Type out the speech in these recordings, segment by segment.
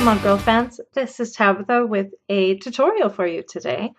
Someone Girl fans, this is Tabitha with a tutorial for you today.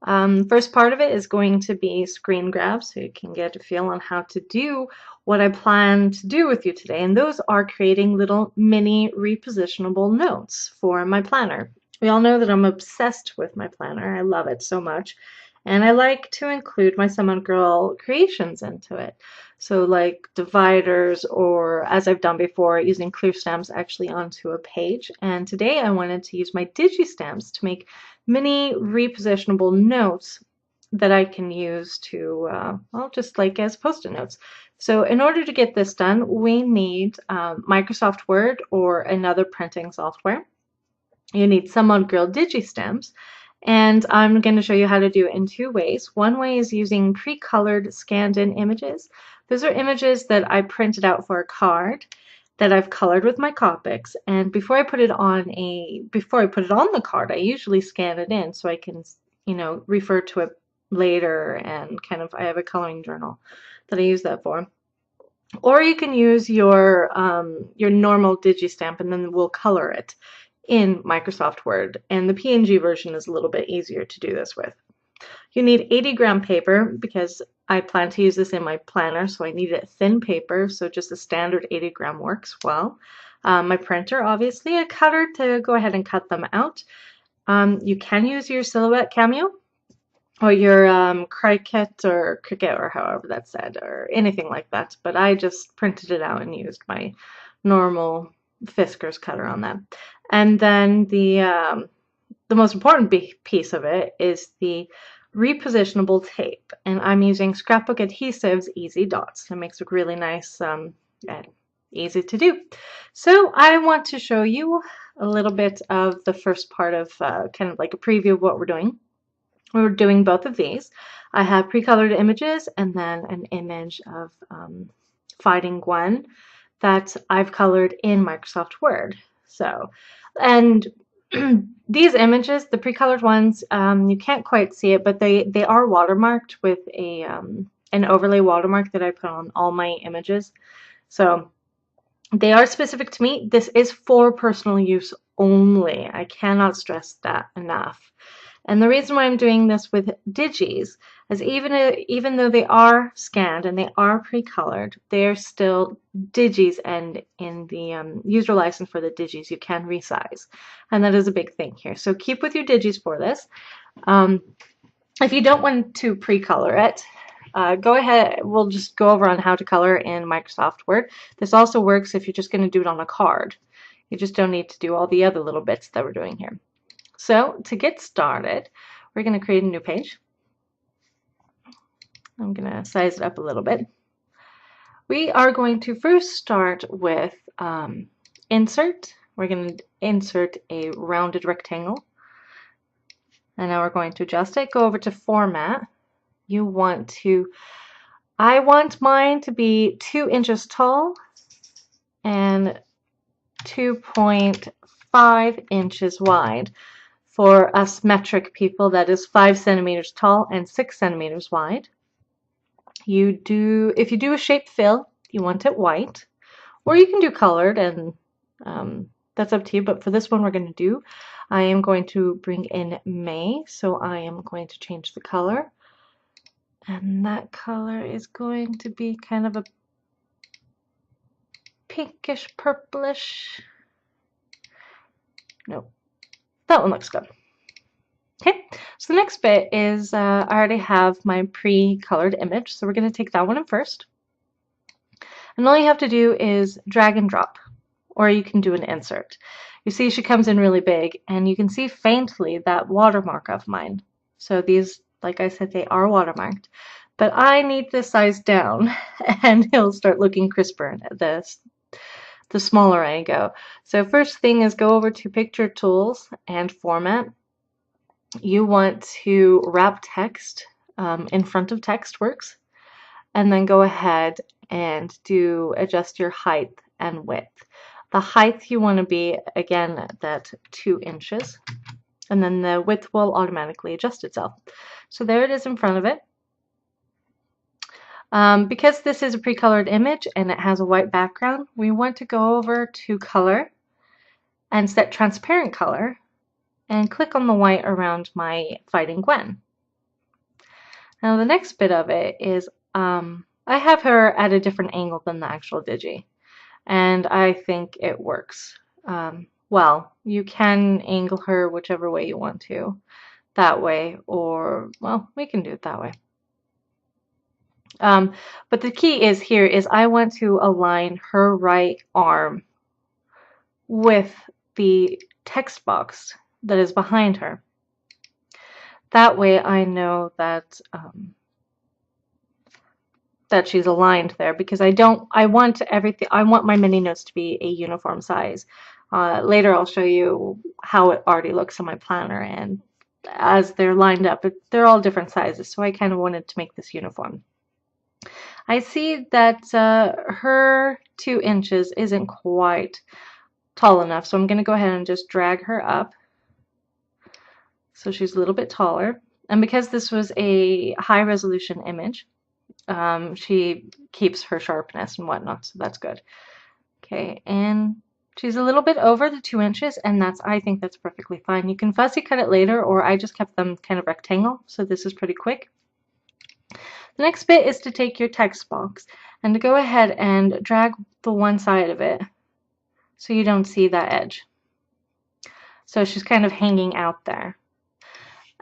First part of it is going to be screen grabs so you can get a feel on how to do what I plan to do with you today, and those are creating little mini repositionable notes for my planner. We all know that I'm obsessed with my planner. I love it so much, and I like to include my Someone Girl creations into it. So like dividers, or as I've done before, using clear stamps actually onto a page. And today I wanted to use my digi stamps to make mini repositionable notes that I can use to, well, just like as post-it notes. So in order to get this done, we need Microsoft Word or another printing software. You need Someone Girl digi stamps. And I'm going to show you how to do it in two ways. One way is using pre-colored scanned-in images. Those are images that I printed out for a card that I've colored with my Copics. And before I put it on the card, I usually scan it in so I can, refer to it later, and I have a coloring journal that I use that for. Or you can use your normal Digistamp, and then we'll color it in Microsoft Word, and the PNG version is a little bit easier to do this with. You need 80-gram paper because I plan to use this in my planner, so I needed thin paper, so just a standard 80-gram works well. My printer, obviously, a cutter to go ahead and cut them out. You can use your Silhouette Cameo or your Cricut or Cricut, or however that's said, or anything like that, but I just printed it out and used my normal Fiskars cutter on that. And then the most important piece of it is the repositionable tape, and I'm using Scrapbook Adhesives Easy Dots. It makes it really nice and easy to do. So I want to show you a little bit of the first part of kind of like a preview of what we're doing. We're doing both of these. I have pre-colored images and then an image of Fighting Gwen that I've colored in Microsoft Word. So, and these images, the pre-colored ones, you can't quite see it, but they are watermarked with a an overlay watermark that I put on all my images. So they are specific to me. This is for personal use only. I cannot stress that enough. And the reason why I'm doing this with digis is even though they are scanned and they are pre-colored, they're still digis, and in the user license for the digis you can resize, and that is a big thing here. So keep with your digis for this. If you don't want to pre-color it, go ahead, we'll just go over on how to color in Microsoft Word. This also works if you're just going to do it on a card. You just don't need to do all the other little bits that we're doing here. So to get started, we're going to create a new page. I'm going to size it up a little bit. We are going to first start with insert. We're going to insert a rounded rectangle. And now we're going to adjust it. Go over to format. I want mine to be 2 inches tall and 2.5 inches wide. For us metric people, that is 5 centimeters tall and 6 centimeters wide. If you do a shape fill, you want it white, or you can do colored, and that's up to you. But for this one I am going to bring in May, so I am going to change the color. And that color is going to be kind of a pinkish purplish. Nope. That one looks good. Okay, so the next bit is I already have my pre-colored image, so we're going to take that one in first. And all you have to do is drag and drop, or you can do an insert. You see she comes in really big, and you can see faintly that watermark of mine. So these, like I said, they are watermarked. But I need this size down, and it'll start looking crisper the smaller I go. So first thing is go over to Picture Tools and Format. You want to wrap text in front of text works, and then go ahead and adjust your height and width. The height you want to be, again, that 2 inches, and then the width will automatically adjust itself. So there it is in front of it. Because this is a pre-colored image and it has a white background, we want to go over to color, and set transparent color and click on the white around my Fighting Gwen. Now the next bit of it is I have her at a different angle than the actual Digi, and I think it works. Well, you can angle her whichever way you want to, that way, or, well, we can do it that way. But the key is here is I want to align her right arm with the text box that is behind her. That way I know that that she's aligned there, because I want everything, I want my mini notes to be a uniform size. Later I'll show you how it already looks on my planner, and as they're lined up, they're all different sizes, so I kind of wanted to make this uniform. I see that her 2 inches isn't quite tall enough, so I'm going to go ahead and just drag her up so she's a little bit taller. And because this was a high resolution image, she keeps her sharpness and whatnot, so that's good. Okay, and she's a little bit over the 2 inches, and I think that's perfectly fine. You can fussy cut it later, or I just kept them kind of rectangle, so this is pretty quick. The next bit is to take your text box and to go ahead and drag the one side of it so you don't see that edge. So she's kind of hanging out there.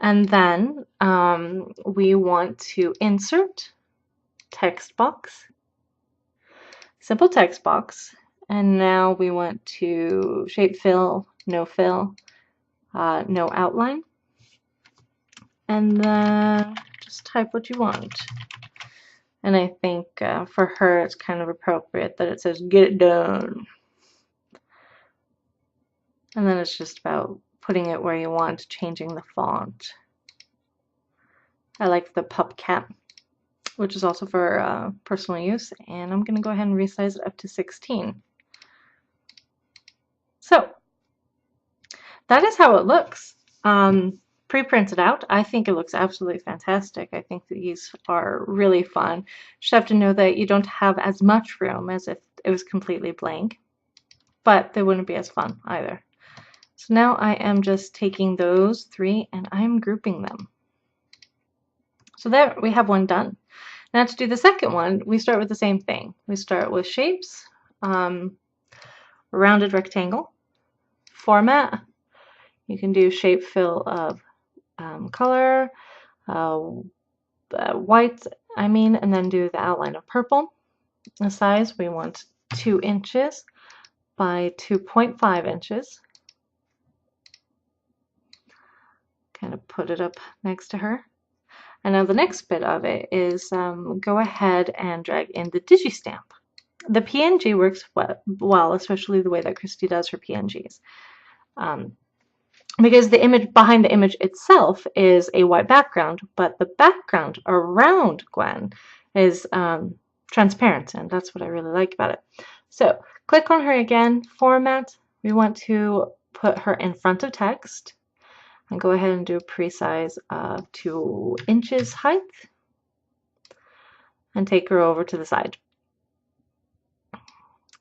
And then we want to insert text box, simple text box, and now we want to shape fill, no outline, and then just type what you want. And I think for her it's kind of appropriate that it says "get it done," and then it's just about putting it where you want, changing the font. I like the PubCat, which is also for personal use, and I'm going to go ahead and resize it up to 16. So that is how it looks. Pre-printed out, I think it looks absolutely fantastic. I think these are really fun. Just have to know that you don't have as much room as if it was completely blank, but they wouldn't be as fun either. So now I am just taking those 3 and I'm grouping them. So there we have one done. Now to do the second one, we start with the same thing. We start with shapes, rounded rectangle, format. You can do shape fill of color, white, and then do the outline of purple. The size, we want 2 inches by 2.5 inches. Kind of put it up next to her. And now the next bit of it is go ahead and drag in the DigiStamp. The PNG works well, especially the way that Christy does her PNGs. Because the image behind the image itself is a white background, but the background around Gwen is transparent, and that's what I really like about it. So click on her again, format. We want to put her in front of text, and go ahead and do a pre-size of 2 inches height, and take her over to the side.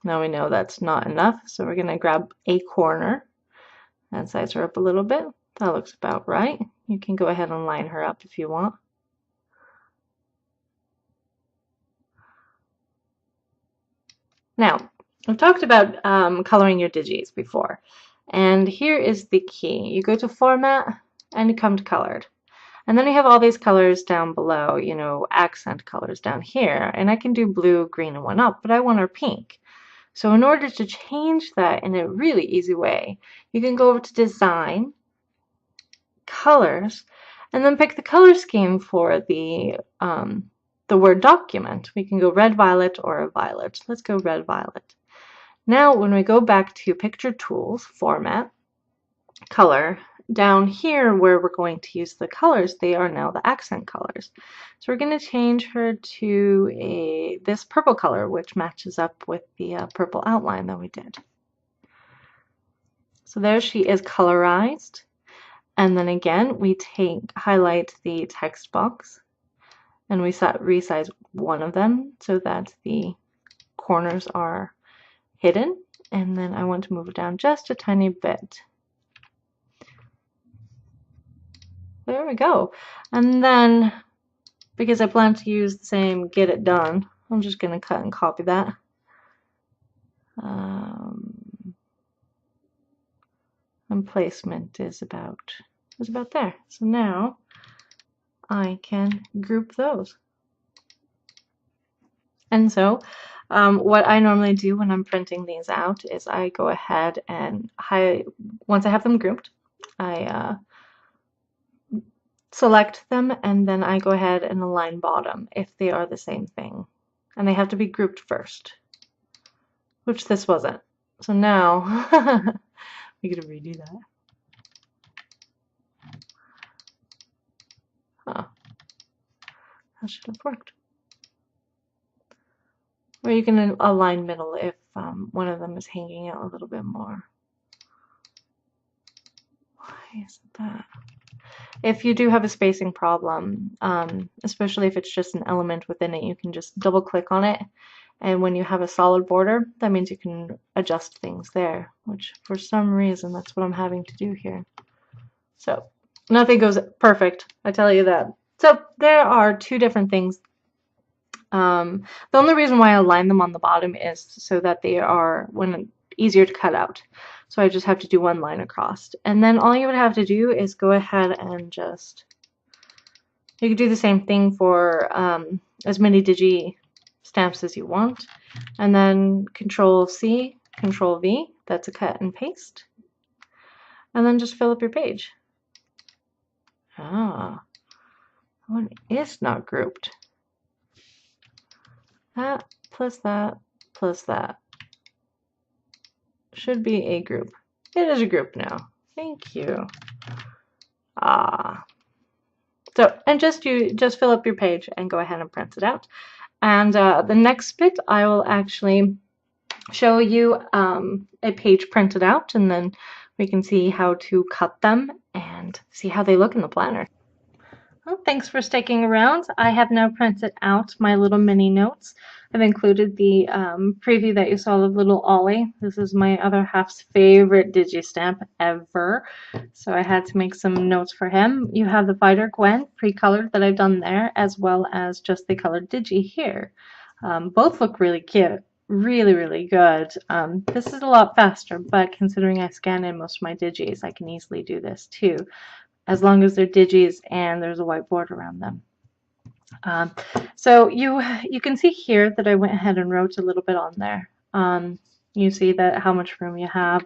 Now we know that's not enough, so we're going to grab a corner and size her up a little bit. That looks about right. You can go ahead and line her up if you want. Now, I've talked about coloring your digis before, and here is the key. You go to Format, and you come to Colored. And then you have all these colors down below, you know, accent colors down here, and I can do blue, green, and whatnot, but I want her pink. So in order to change that in a really easy way, you can go over to Design, Colors, and then pick the color scheme for the Word document. We can go red, violet, or violet. Let's go red, violet. Now when we go back to Picture Tools, Format, Color, down here where we're going to use the colors, they are now the accent colors. So we're going to change her to this purple color, which matches up with the purple outline that we did. So there she is colorized. And then again, we highlight the text box, and we resize one of them so that the corners are hidden. and then I want to move it down just a tiny bit. There we go. And then, because I plan to use the same Get It Done, I'm just going to cut and copy that. And placement is about there. So now I can group those. And so what I normally do when I'm printing these out is I go ahead and once I have them grouped, I select them, and then I go ahead and align bottom if they are the same thing. And they have to be grouped first, which this wasn't. So now we gotta redo that. Huh. That should have worked. Or you can align middle if one of them is hanging out a little bit more. Why isn't that? If you do have a spacing problem, especially if it's just an element within it, you can just double click on it. And when you have a solid border, that means you can adjust things there, which for some reason, that's what I'm having to do here. So nothing goes perfect, I tell you that. So there are two different things. The only reason why I align them on the bottom is so that they are easier to cut out. So I just have to do one line across. And then all you would have to do is go ahead and you could do the same thing for as many digi stamps as you want. And then Control C, Control V, that's a cut and paste. And then just fill up your page. Ah, one is not grouped. That plus that plus that should be a group. It is a group now. Thank you. So, and just fill up your page and go ahead and print it out. And the next bit, I will actually show you a page printed out, and then we can see how to cut them and see how they look in the planner. Well, thanks for sticking around. I have now printed out my little mini notes. I've included the preview that you saw of little Ollie. This is my other half's favorite digi-stamp ever, so I had to make some notes for him. You have the Fighter Gwen pre-colored that I've done there, as well as just the colored digi here. Both look really cute. Really, really good. This is a lot faster, but considering I scan in most of my digis, I can easily do this too, as long as they're digis and there's a white border around them. So you can see here that I went ahead and wrote a little bit on there. You see that how much room you have.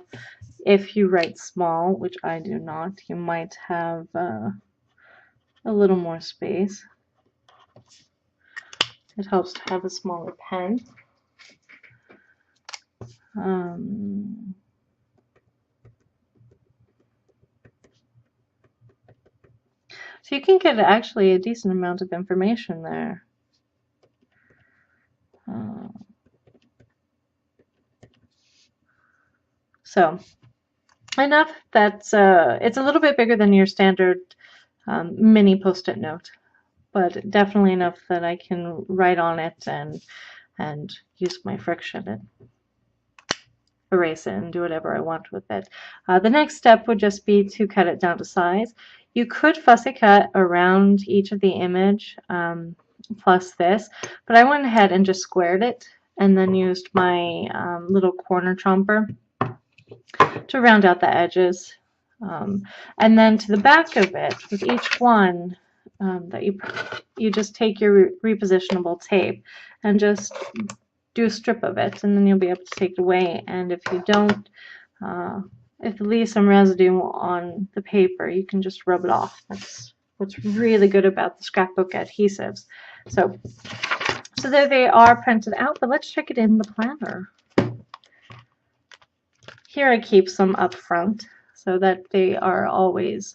If you write small, which I do not, you might have a little more space. It helps to have a smaller pen. So you can get actually a decent amount of information there. So enough that's it's a little bit bigger than your standard mini post-it note, but definitely enough that I can write on it and use my friction and erase it and do whatever I want with it. The next step would just be to cut it down to size. You could fussy cut around each of the image plus this, but I went ahead and just squared it and then used my little corner chomper to round out the edges. And then to the back of it, with each one that you just take your repositionable tape and just do a strip of it, and then you'll be able to take it away. And if you don't, if it leaves some residue on the paper, you can just rub it off. That's what's really good about the scrapbook adhesives. So there they are printed out, but let's check it in the planner. Here I keep some up front so that they are always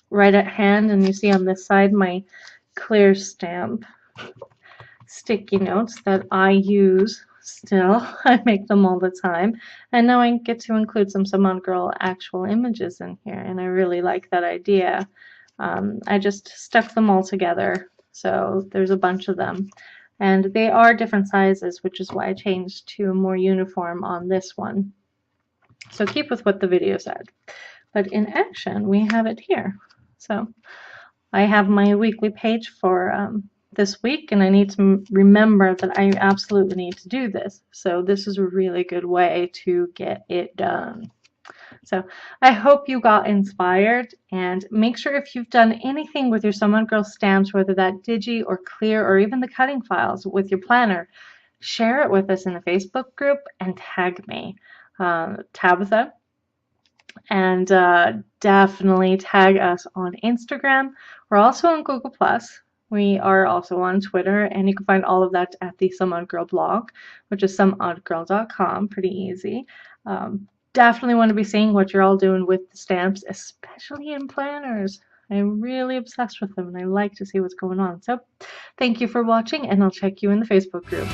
right at hand. And you see on this side my clear stamp sticky notes that I use still. I make them all the time. And now I get to include some Simone Girl actual images in here, and I really like that idea. I just stuck them all together, so there's a bunch of them. And they are different sizes, which is why I changed to a more uniform on this one. So keep with what the video said. But in action, we have it here. So I have my weekly page for this week, and I need to remember that I absolutely need to do this. So this is a really good way to get it done. So I hope you got inspired, and make sure if you've done anything with your Sew Modern Girl stamps, whether that digi or clear or even the cutting files with your planner, share it with us in the Facebook group and tag me, Tabitha, and definitely tag us on Instagram. We're also on Google+. We are also on Twitter, and you can find all of that at the Some Odd Girl blog, which is someoddgirl.com. Pretty easy. Definitely want to be seeing what you're all doing with the stamps, especially in planners. I'm really obsessed with them, and I like to see what's going on. So thank you for watching, and I'll check you in the Facebook group.